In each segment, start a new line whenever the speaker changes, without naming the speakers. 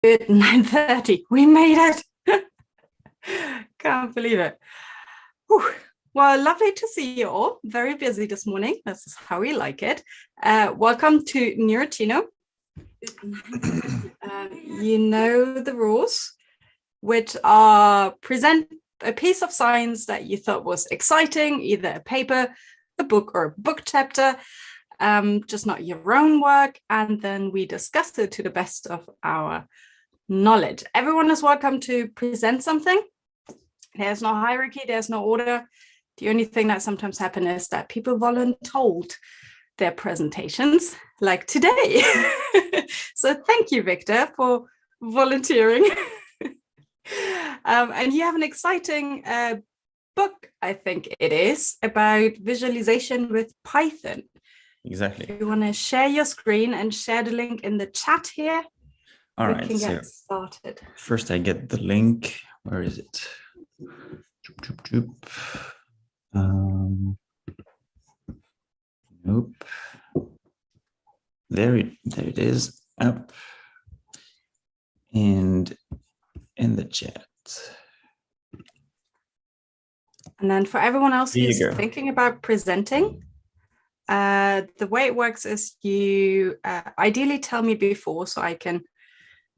Good, 9:30. We made it. Can't believe it. Whew. Well, lovely to see you all. Very busy this morning. This is how we like it. Welcome to Neuroccino. You know the rules, which are present a piece of science that you thought was exciting, either a paper, a book, or a book chapter, just not your own work, and then we discuss it to the best of our knowledge. Everyone is welcome to present something. There's no hierarchy, there's no order. The only thing that sometimes happens is that people voluntold their presentations, like today. So thank you, Victor, for volunteering. And you have an exciting book, I think it is, about visualization with Python.
Exactly.
You want to share your screen and share the link in the chat here?
All
we
right,
can get started.
First I get the link. Where is it? Nope. There it is. Up. And in the chat.
And then for everyone else who's thinking about presenting, the way it works is you ideally tell me before so I can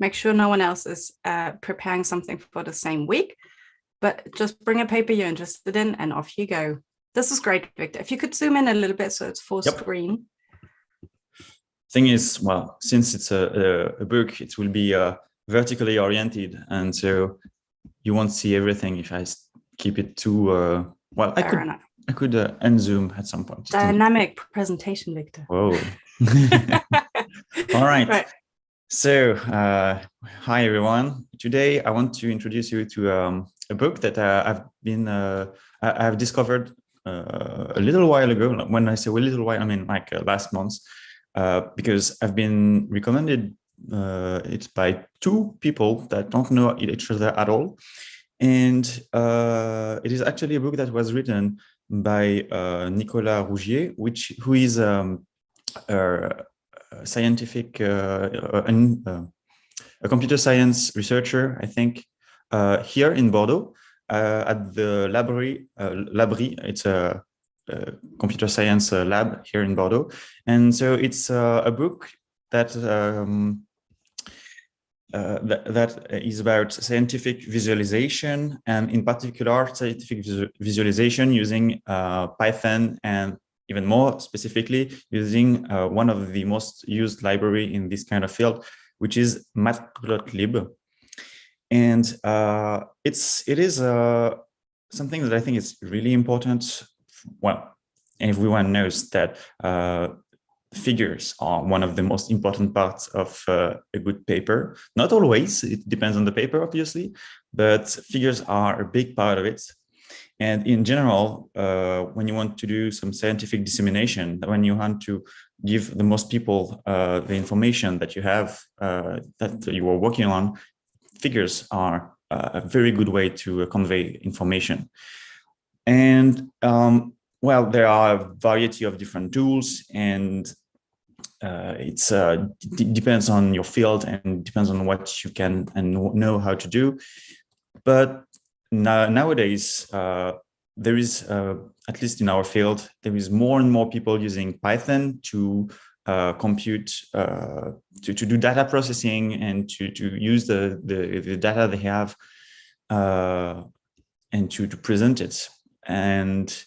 make sure no one else is preparing something for the same week, but just bring a paper you're interested in and off you go. This is great, Victor. If you could zoom in a little bit so it's full screen.
Thing is, well, since it's a book, it will be vertically oriented, and so you won't see everything if I keep it too well. I could unzoom at some point.
Dynamic presentation, Victor.
Whoa. All right. So, hi everyone. Today I want to introduce you to a book that I've discovered a little while ago. When I say a little while, I mean like last month, because I've been recommended it by two people that don't know each other at all, and it is actually a book that was written by Nicolas Rougier, who is scientific, a computer science researcher, I think, here in Bordeaux at the LaBRI. It's a computer science lab here in Bordeaux, and so it's a book that that is about scientific visualization, and in particular scientific visualization using Python, and even more specifically using one of the most used library in this kind of field, which is Matplotlib. And it is something that I think is really important. Well, everyone knows that figures are one of the most important parts of a good paper. Not always, it depends on the paper, obviously, but figures are a big part of it. And in general, when you want to do some scientific dissemination, when you want to give the most people the information that you have, that you are working on, figures are a very good way to convey information. And well, there are a variety of different tools, and it depends on your field and depends on what you can and know how to do. But nowadays, there is, at least in our field, there is more and more people using Python to compute, to do data processing, and to use the data they have and to present it. And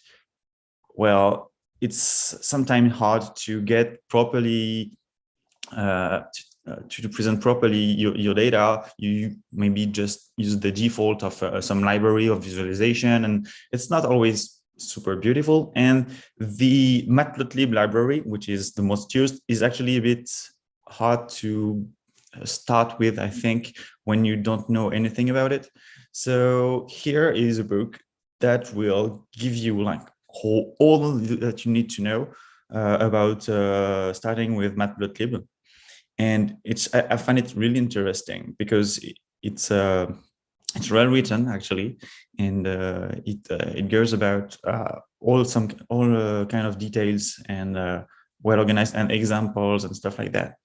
well, it's sometimes hard to get properly to present properly your data. You maybe just use the default of some library of visualization, and it's not always super beautiful. And the Matplotlib library, which is the most used, is actually a bit hard to start with, I think, when you don't know anything about it. So here is a book that will give you like all that you need to know about starting with Matplotlib. And I find it really interesting because it's well written, actually, and it goes about all kind of details and well organized and examples and stuff like that.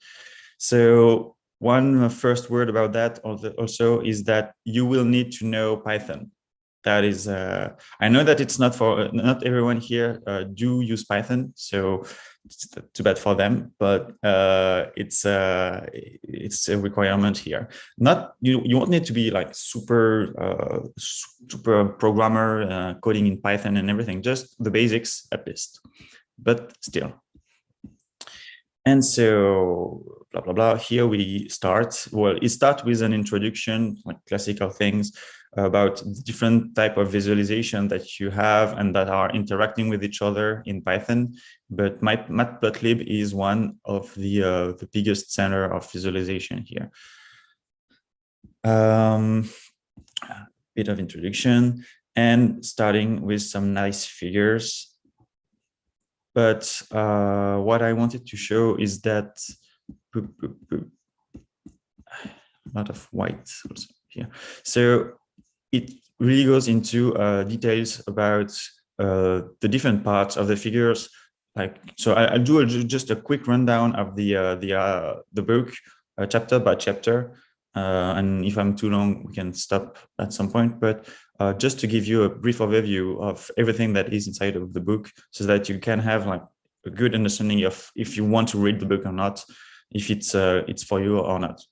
So one first word about that also is that you will need to know Python. That is, I know that it's not everyone here do use Python, so it's too bad for them. But it's a requirement here. Not you won't need to be like super programmer coding in Python and everything. Just the basics at least, but still. And so blah blah blah. Here we start. Well, it starts with an introduction, like classical things about the different type of visualization that you have and that are interacting with each other in Python. But Matplotlib is one of the biggest center of visualization here. A bit of introduction and starting with some nice figures. But what I wanted to show is that a lot of white also here. So it really goes into details about the different parts of the figures. Like, so I'll do just a quick rundown of the book chapter by chapter. And if I'm too long, we can stop at some point. But just to give you a brief overview of everything that is inside of the book, so that you can have like a good understanding of if you want to read the book or not, if it's for you or not.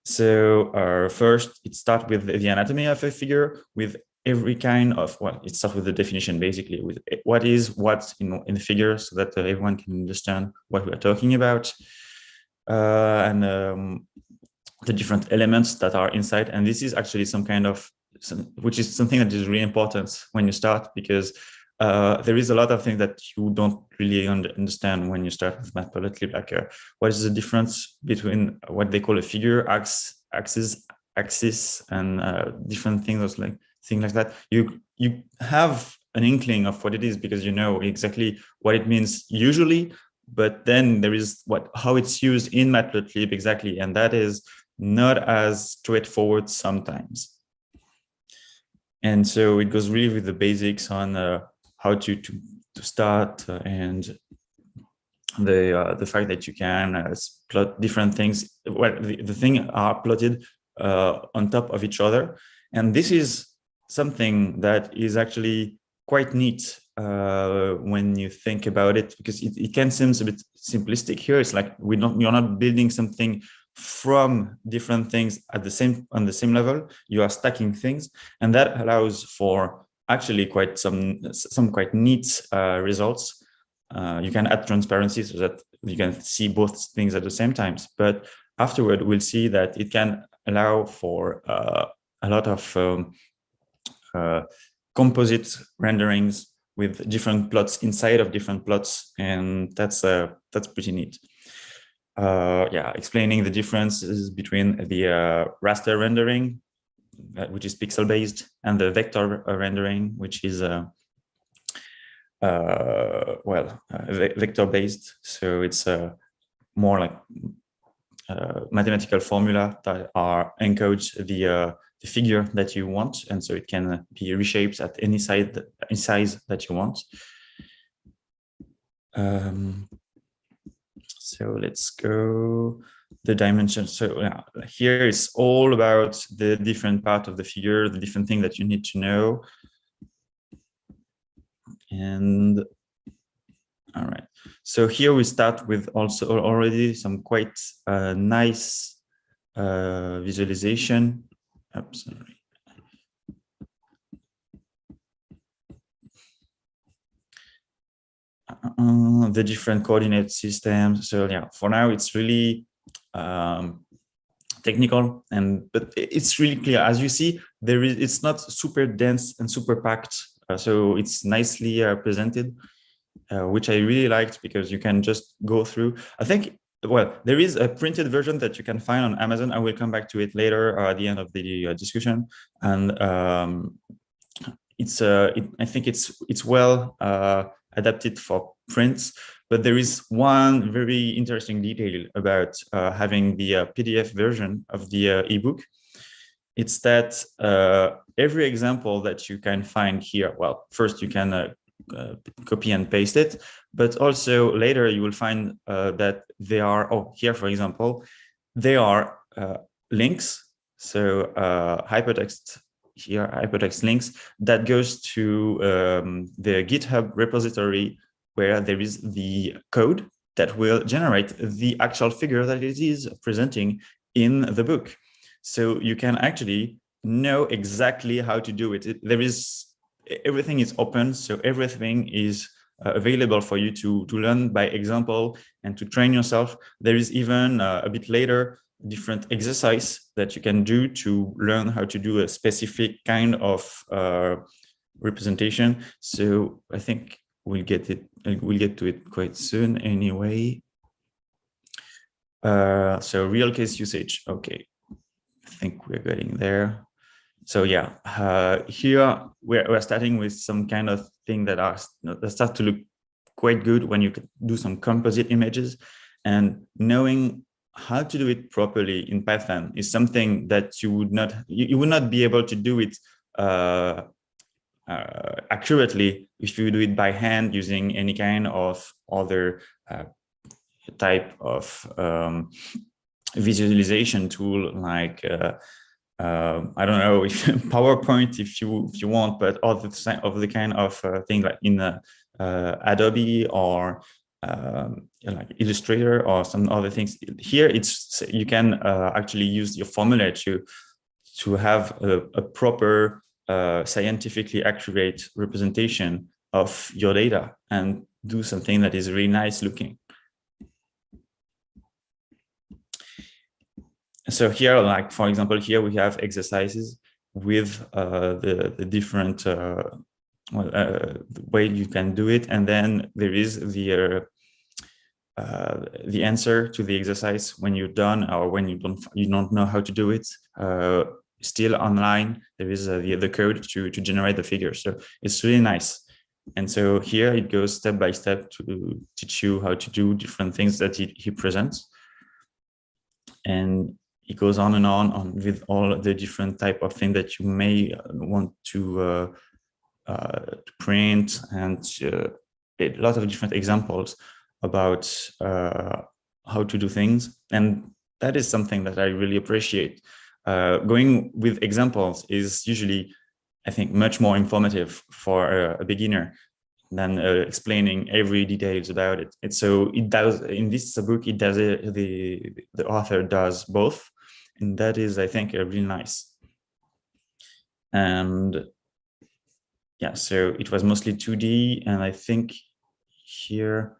So first, it starts with the anatomy of a figure, with every kind of, well, it starts with the definition, basically, with what is what in the figure, so that everyone can understand what we're talking about, and the different elements that are inside. And this is actually which is something that is really important when you start, because there is a lot of things that you don't really understand when you start with Matplotlib, like what is the difference between what they call a figure, axis, and different things like that. You have an inkling of what it is because you know exactly what it means usually, but then there is how it's used in Matplotlib exactly, and that is not as straightforward sometimes. And so it goes really with the basics on how to start and the fact that you can plot different things. Well, the things are plotted on top of each other, and this is something that is actually quite neat when you think about it, because it can seem a bit simplistic here. It's like you're not building something from different things on the same level. You are stacking things, and that allows for actually quite some quite neat results. You can add transparency so that you can see both things at the same time. But afterward, we'll see that it can allow for a lot of composite renderings with different plots inside of different plots, and that's pretty neat. Explaining the differences between the raster rendering, which is pixel based, and the vector rendering, which is vector based. So it's more like mathematical formula that encodes the figure that you want, and so it can be reshaped at any size that you want. So let's go the dimensions. So here it's all about the different part of the figure, the different thing that you need to know. And all right, so here we start with also already some quite nice visualization. Oops, sorry. The different coordinate systems. So yeah, for now it's really technical, but it's really clear. As you see, it's not super dense and super packed. So it's nicely presented, which I really liked, because you can just go through. I think, well, there is a printed version that you can find on Amazon. I will come back to it later at the end of the discussion. And I think it's well adapted for prints, but there is one very interesting detail about having the PDF version of the ebook. It's that every example that you can find here, well, first you can copy and paste it, but also later you will find that they are, here, for example, They are links. So hypertext here, hypertext links that goes to the GitHub repository where there is the code that will generate the actual figure that it is presenting in the book. So you can actually know exactly how to do it. Everything is open, so everything is available for you to learn by example and to train yourself. There is even a bit later different exercise that you can do to learn how to do a specific kind of representation. So I think we'll get to it quite soon anyway. So real case usage. Okay, I think we're getting there. So yeah, here we're starting with some kind of thing that start to look quite good when you can do some composite images, and knowing how to do it properly in Python is something that you would not be able to do it accurately if you do it by hand using any kind of other type of visualization tool like I don't know if PowerPoint if you want, but of the kind of thing like in Adobe or like Illustrator or some other things. Here you can actually use your formula to have a proper scientifically accurate representation of your data and do something that is really nice looking. So here, like for example, here we have exercises with the different way you can do it, and then there is the answer to the exercise when you're done or when you don't know how to do it. Still online, there is the code to generate the figure. So it's really nice. And so here it goes step by step to teach you how to do different things that he presents. And it goes on and on with all the different type of things that you may want to print, and a lot of different examples about how to do things. And that is something that I really appreciate. Going with examples is usually, I think, much more informative for a beginner than explaining every details about it. And so it does, in this book, it does the author does both. And that is, I think, really nice. And yeah, so it was mostly 2D, and I think here,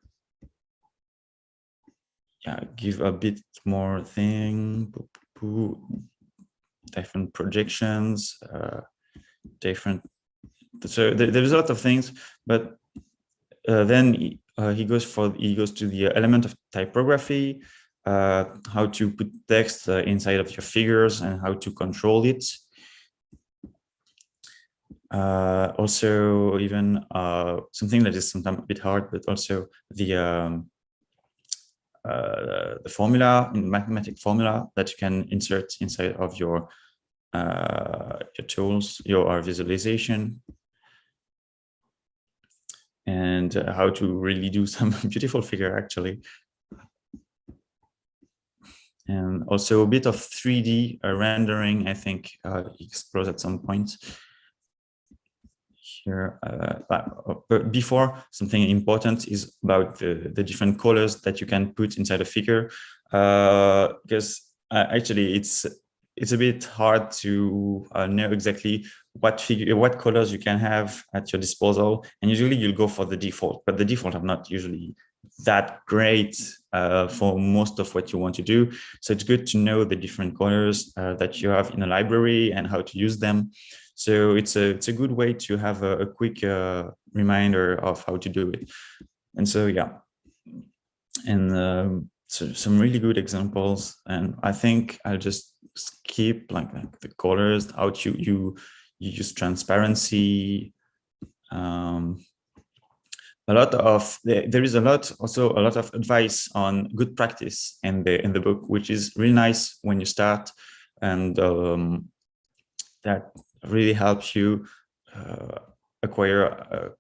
yeah, give a bit more thing, different projections, different. So there's a lot of things, but then he goes to the element of typography. How to put text inside of your figures and how to control it. Also, even something that is sometimes a bit hard, but also the formula, mathematic formula that you can insert inside of your tools, your visualization, and how to really do some beautiful figure actually. And also a bit of 3D rendering, I think explores at some point. Here, but before, something important is about the different colors that you can put inside a figure, because actually it's a bit hard to know exactly what colors you can have at your disposal, and usually you'll go for the default, but the default are not usually that great for most of what you want to do. So it's good to know the different colors that you have in a library and how to use them. So it's a good way to have a quick reminder of how to do it. And so yeah, and so some really good examples. And I think I'll just skip like the colors, how you use transparency. There is also a lot of advice on good practice in the book, which is really nice when you start, and that really helps you acquire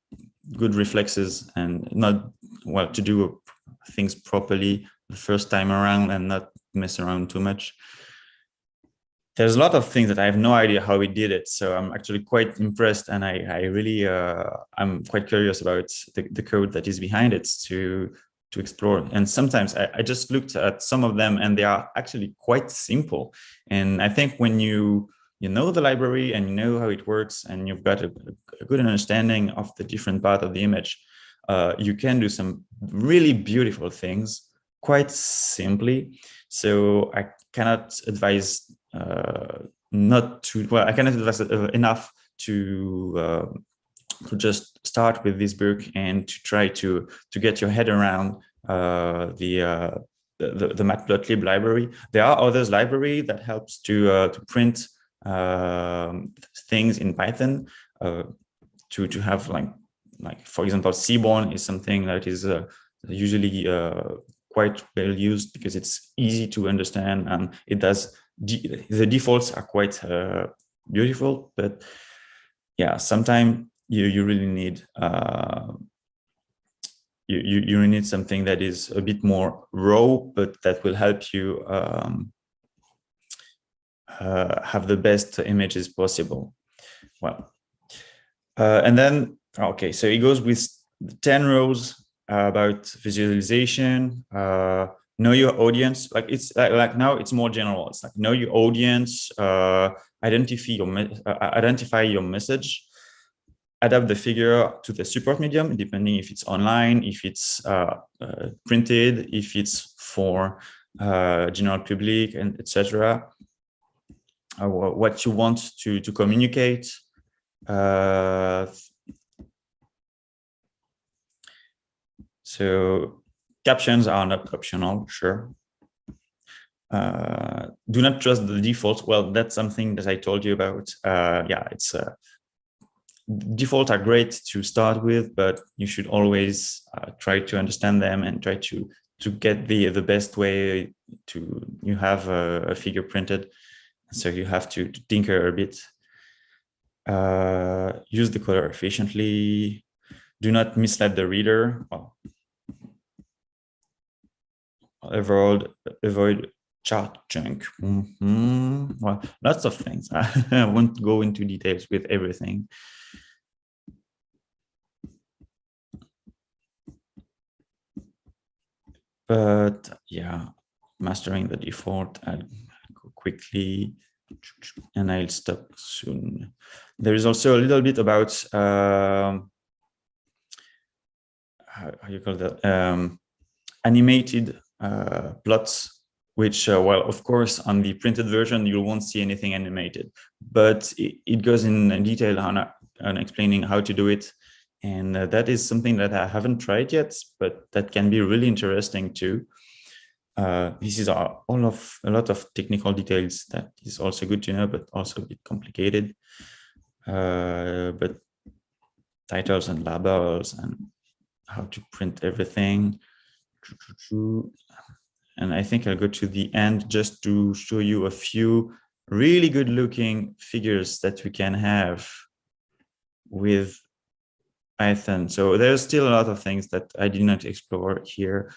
good reflexes and to do things properly the first time around, and not mess around too much. There's a lot of things that I have no idea how we did it. So I'm actually quite impressed, and I really, I'm quite curious about the code that is behind it to explore. And sometimes I just looked at some of them and they are actually quite simple. And I think when you know the library and you know how it works and you've got a good understanding of the different part of the image, you can do some really beautiful things quite simply. So I cannot advise I cannot advise enough to just start with this book and to try to get your head around the Matplotlib library. There are others library that helps to print things in Python to have like for example, Seaborn is something that is usually quite well used because it's easy to understand and it does. The defaults are quite beautiful, but yeah, sometimes you really need you really need something that is a bit more raw, but that will help you have the best images possible. Well, and then okay, so it goes with 10 rules about visualization. Know your audience. Like it's like now it's more general. It's like know your audience, identify your message, adapt the figure to the support medium, depending if it's online, if it's printed, if it's for general public, and etc. What you want to communicate. So captions are not optional, sure. Do not trust the default. Well, that's something that I told you about. Yeah, it's defaults are great to start with, but you should always try to understand them and try to get the best way to you have a figure printed. So you have to tinker a bit. Use the color efficiently. Do not mislead the reader. Well, avoid chart junk. Well, lots of things. I won't go into details with everything. But yeah, mastering the default. I'll go quickly and I'll stop soon. There is also a little bit about how you call that, animated plots, which, well, of course, on the printed version, you won't see anything animated, but it goes in detail on explaining how to do it. And that is something that I haven't tried yet, but that can be really interesting too. This is a lot of technical details that is also good to know, but also a bit complicated. But titles and labels and how to print everything. And I think I'll go to the end just to show you a few really good looking figures that we can have with Python. So there's still a lot of things that I did not explore here.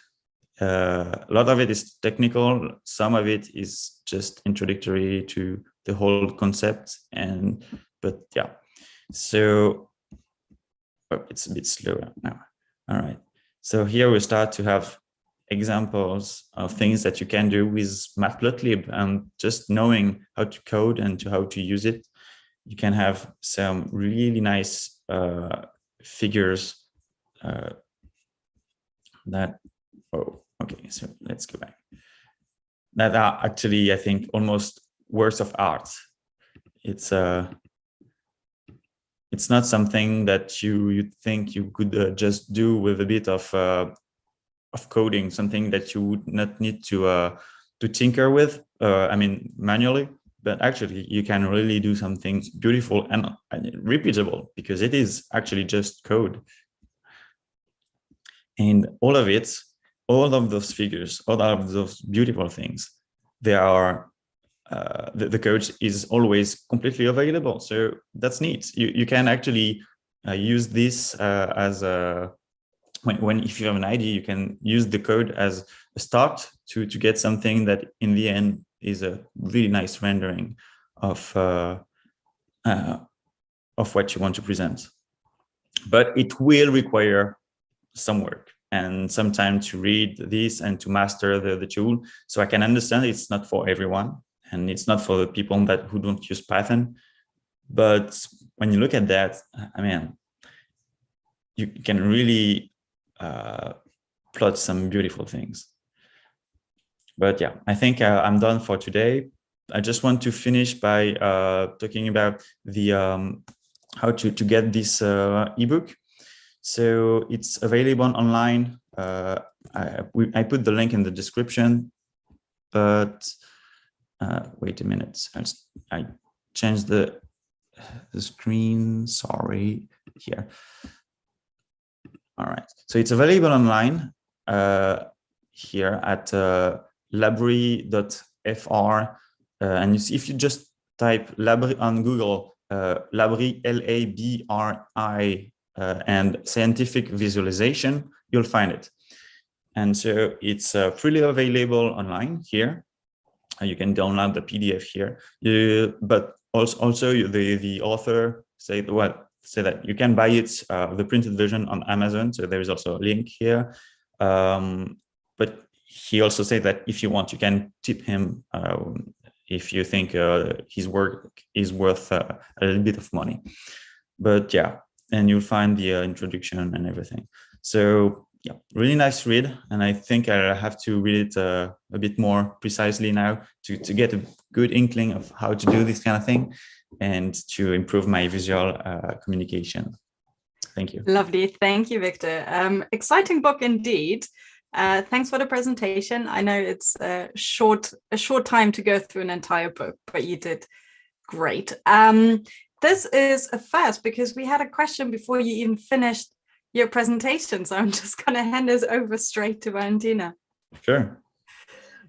A lot of it is technical. Some of it is just introductory to the whole concept. But yeah, so it's a bit slower now. All right. So here we start to have examples of things that you can do with Matplotlib, and just knowing how to code and how to use it, you can have some really nice figures that, oh, okay, so let's go back. That are actually, I think, almost works of art. It's not something that you think you could just do with a bit of coding, something that you would not need to tinker with, I mean, manually, but actually you can really do something beautiful and repeatable, because it is actually just code. And all of those figures, all of those beautiful things, they are, the code is always completely available. So that's neat. You can actually use this as a, if you have an idea, you can use the code as a start to get something that in the end is a really nice rendering of what you want to present. But it will require some work and some time to read this and to master the tool. So I can understand it's not for everyone, and it's not for the people who don't use Python. But when you look at that, I mean, you can really plot some beautiful things. But yeah, I think I'm done for today. I just want to finish by talking about the how to get this ebook. So it's available online. I put the link in the description, but wait a minute. I changed the screen. Sorry, here. All right. So it's available online here at LaBRI.fr. And if you just type LaBRI on Google, LaBRI, LaBRI, and scientific visualization, you'll find it. And so it's freely available online here. You can download the PDF here. But also the author said that you can buy it, the printed version on Amazon. So there is also a link here. But he also said that if you want, you can tip him if you think his work is worth a little bit of money. But yeah, and you'll find the introduction and everything. So yeah, really nice read. And I think I'll have to read it a bit more precisely now to get a good inkling of how to do this kind of thing and to improve my visual communication. Thank you.
Lovely. Thank you, Victor. Exciting book indeed. Thanks for the presentation. I know it's a short time to go through an entire book, but you did great. This is a first because we had a question before you even finished your presentation. So I'm just going to hand this over straight to Valentina.
Sure.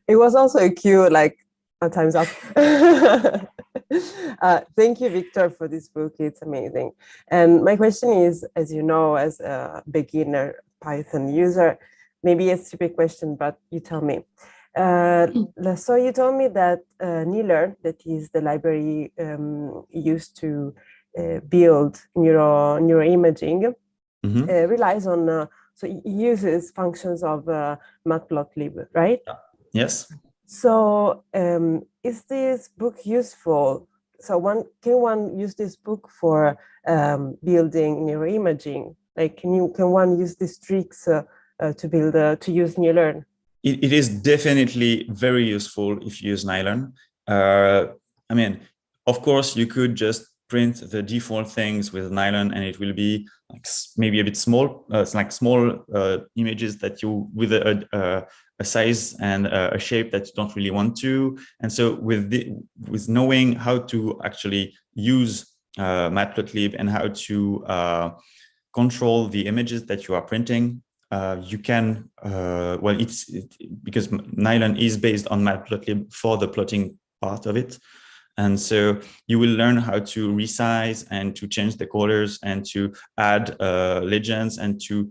It was also a cue, like, time's up. Thank you, Victor, for this book. It's amazing. And my question is, as you know, as a beginner Python user, maybe a stupid question, but you tell me. So you told me that NeLearn, that is the library used to build neuroimaging, relies on, so it uses functions of Matplotlib, right?
Yes.
So is this book useful? So can one use this book for building neuroimaging? Like, can one use these tricks to use NeLearn?
It is definitely very useful if you use NeLearn. I mean, of course, you could just print the default things with NeLearn, and it will be like maybe a bit small. It's like small images that you with a size and a shape that you don't really want to. And so with knowing how to actually use Matplotlib and how to control the images that you are printing, you can, because NeLearn is based on Matplotlib for the plotting part of it. And so you will learn how to resize and to change the colors and to add legends and to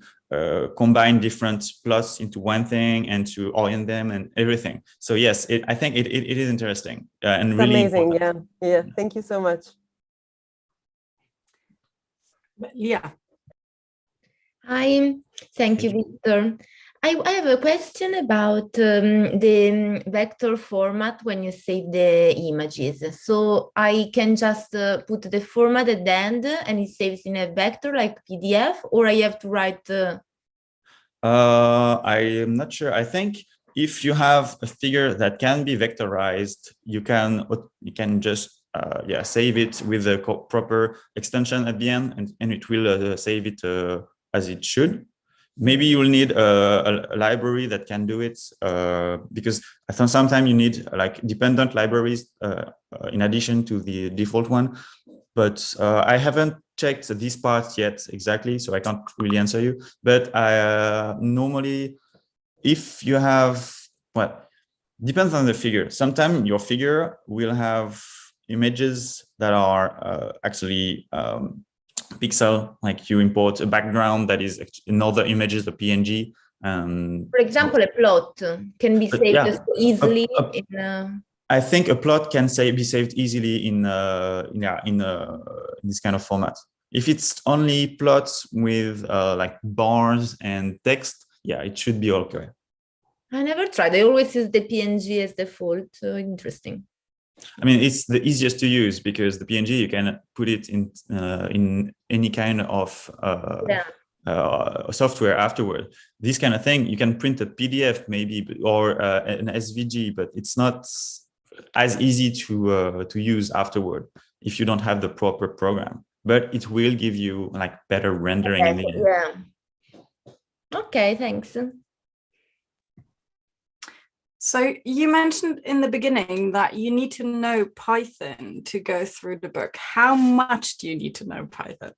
combine different plots into one thing and to orient them and everything. So yes, I think it is interesting and
it's
really
amazing.
important.
Yeah. Thank you so much.
Yeah.
Hi, thank you, Victor. I have a question about the vector format when you save the images. So I can just put the format at the end and it saves in a vector like PDF, or I have to write?
I am not sure. I think if you have a figure that can be vectorized, you can just save it with a proper extension at the end, and it will save it as it should. Maybe you will need a library that can do it because I think sometimes you need like dependent libraries in addition to the default one. But I haven't checked this part yet exactly, so I can't really answer you. But normally, if you have, depends on the figure. Sometimes your figure will have images that are actually pixel, like you import a background that is another image is a PNG,
For example, a plot can be saved so easily
I think a plot can be saved easily in this kind of format. If it's only plots with like bars and text, yeah, it should be okay.
I never tried. I always use the PNG as default. So interesting.
I mean, it's the easiest to use because the PNG, you can put it in any kind of software afterward. This kind of thing, you can print a PDF maybe, or an SVG, but it's not as easy to use afterward if you don't have the proper program. But it will give you like better rendering in the end.
Yeah. Okay, thanks.
So you mentioned in the beginning that you need to know Python to go through the book. How much do you need to know Python?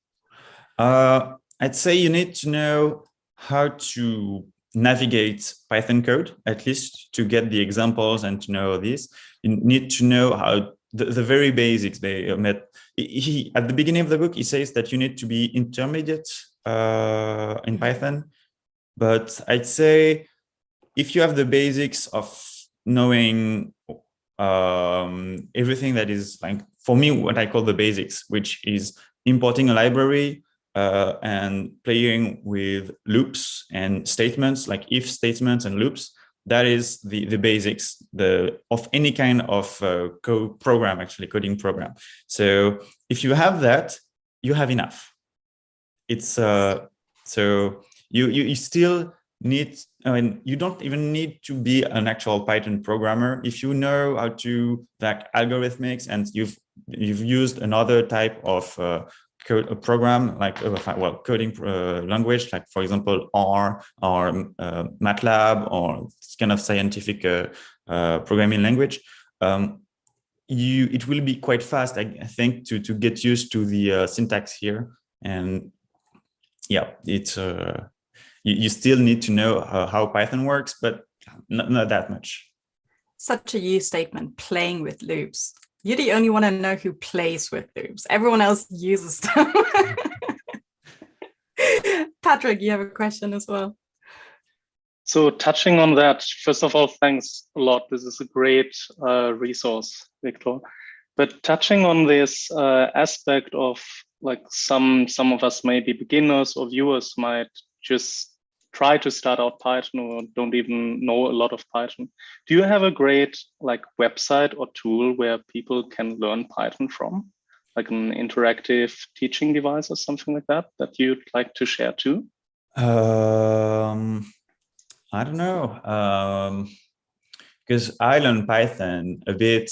I'd say you need to know how to navigate Python code, at least to get the examples and to know this. You need to know how the very basics. At the beginning of the book, he says that you need to be intermediate in Python. But I'd say if you have the basics of knowing everything that is like, for me, what I call the basics, which is importing a library and playing with loops and statements, like if statements and loops, that is the basics of any kind of coding program. So if you have that, you have enough. It's so you still need, I mean, you don't even need to be an actual Python programmer. If you know how to like algorithmics and you've used another type of a program like coding language, like for example R or Matlab or this kind of scientific programming language, it will be quite fast, I think, to get used to the syntax here. And yeah, it's you still need to know how Python works, but not that much.
Such a you statement, playing with loops. You're the only one I know who plays with loops. Everyone else uses them. Patrick, you have a question as well.
So touching on that, first of all, thanks a lot. This is a great resource, Victor. But touching on this aspect of like some of us may be beginners or viewers might just try to start out Python or don't even know a lot of Python. Do you have a great like website or tool where people can learn Python from, like an interactive teaching device or something like that you'd like to share too?
I don't know. Because I learned Python a bit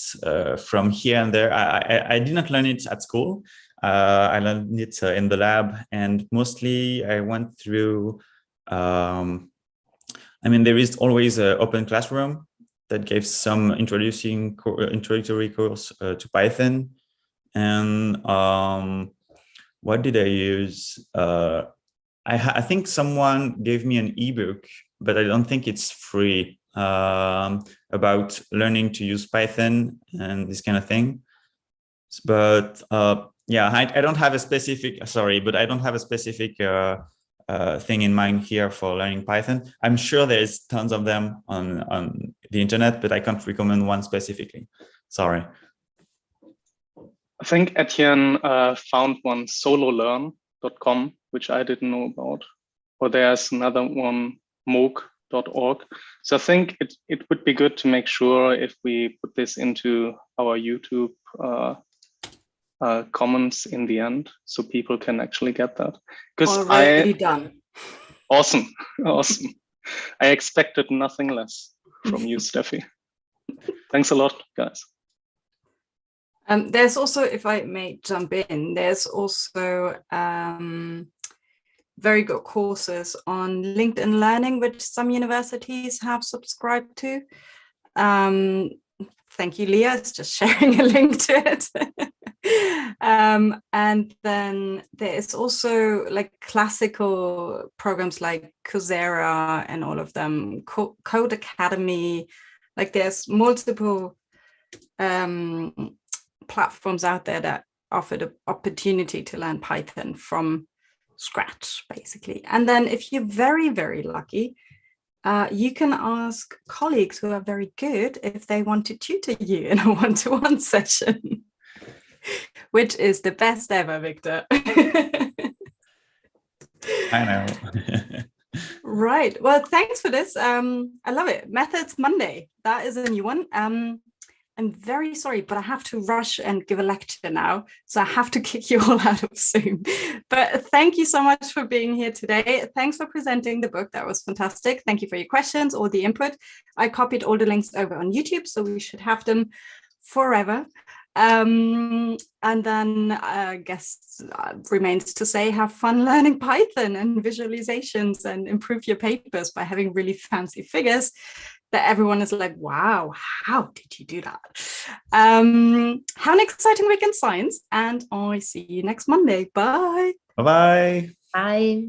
from here and there. I did not learn it at school. I learned it in the lab, and mostly I went through. I mean, there is always an open classroom that gave some introductory course to Python. And what did I use? I think someone gave me an ebook, but I don't think it's free, about learning to use Python and this kind of thing. But yeah, I don't have a specific, sorry, but I don't have a specific thing in mind here for learning Python. I'm sure there's tons of them on the internet, but I can't recommend one specifically. Sorry.
I think Etienne found one, sololearn.com, which I didn't know about. Or there's another one, moog.org. So I think it would be good to make sure if we put this into our YouTube comments in the end, so people can actually get that. Because
already done.
Awesome. I expected nothing less from you, Steffi. Thanks a lot, guys.
There's also, if I may jump in, there's also very good courses on LinkedIn Learning, which some universities have subscribed to. Thank you, Leah. It's just sharing a link to it. And then there's also like classical programs like Coursera and all of them, Code Academy. Like there's multiple platforms out there that offer the opportunity to learn Python from scratch, basically. And then if you're very, very lucky, you can ask colleagues who are very good if they want to tutor you in a one-to-one session, which is the best ever, Victor.
I know.
Right. Well, thanks for this. I love it. Methods Monday. That is a new one. I'm very sorry, but I have to rush and give a lecture now. So I have to kick you all out of Zoom. But thank you so much for being here today. Thanks for presenting the book. That was fantastic. Thank you for your questions, all the input. I copied all the links over on YouTube, so we should have them forever. And then I guess remains to say, have fun learning Python and visualizations and improve your papers by having really fancy figures that everyone is like, wow, how did you do that? Have an exciting week in science, and I see you next Monday. Bye.
Bye-bye.
Bye.